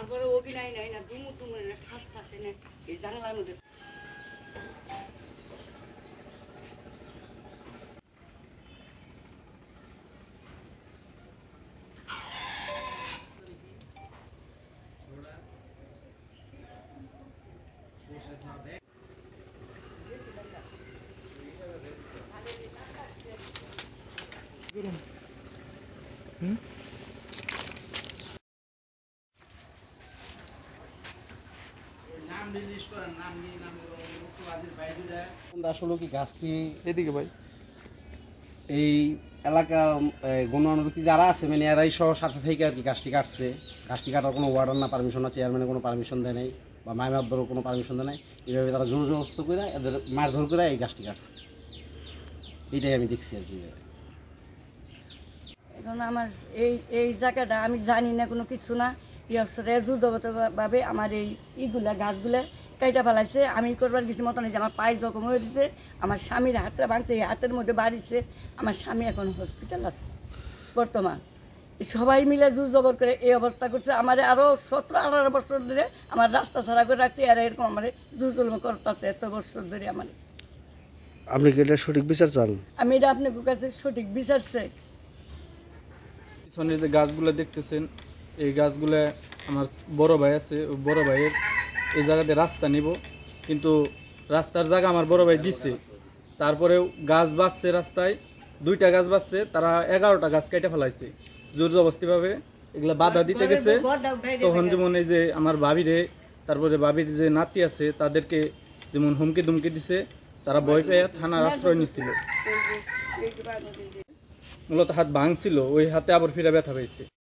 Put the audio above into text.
তারপরে অভিনয় নাই না দুমু তুমু ঠাস ঠাস এনে এই জানলার মধ্যে আসলে কি গাছটি এদিকে ভাই এই এলাকার গণঅনুমতি যারা আছে মানে এরাই সহ সাথে থেকে আর কি গাছটি কাটছে। গাছটি কাটার কোনো ওয়ার্ডার না পারমিশন না, চেয়ারম্যানের কোনো পারমিশন দেয় নাই বা মাইমাদ্দরও কোনো পারমিশন দেয় নাই। এইভাবে তারা জোর জবরদস্ত করে এদের মারধর করে এই গাছটি কাটছে। এইটাই আমি দেখছি আর কি। এখন আমার এই জায়গাটা আমি জানি না কোনো কিছু না। যুদ্ধগতভাবে আমার এইগুলা গাছগুলা কাইটা ফেলাইছে। আমি করবার কিছু মতো নেই যে আমার পায়ে জখম হয়ে দিছে, আমার স্বামীর হাতটা ভাঙছে, এই হাতের মধ্যে বাড়িছে। আমার স্বামী এখন হসপিটাল আছে বর্তমান। সবাই মিলে জবর করে এই অবস্থা করছে। আমার আরও 17-18 বছর ধরে আমার রাস্তা ছাড়া করে রাখছে, আর এরকম আমার জুজুলম করতেছে এত বছর ধরে। আমার আপনি কি এটা সঠিক বিচার চান? আমি এটা আপনার কাছে সঠিক বিচার চাই। পিছনের যে গাছগুলো দেখতেছেন, এই গাছগুলো আমার বড় ভাই আছে, ওই বড় ভাইয়ের এই জায়গাতে রাস্তা নিব, কিন্তু রাস্তার জায়গা আমার বড় ভাই দিচ্ছে। তারপরেও গাছ বাঁচছে, রাস্তায় 2টা গাছ বাঁচছে, তারা 11টা গাছ কেটে ফেলাইছে জোর জবস্তিভাবে। এগুলো বাধা দিতে গেছে। তখন যেমন এই যে আমার ভাবিরে, তারপরে ভাবির যে নাতি আছে তাদেরকে যেমন হুমকি দুমকি দিছে, তারা ভয় পেয়ে থানার আশ্রয় নিচ্ছিল। মূলত হাত ভাঙছিল, ওই হাতে আবার ফিরে ব্যথা পেয়েছে।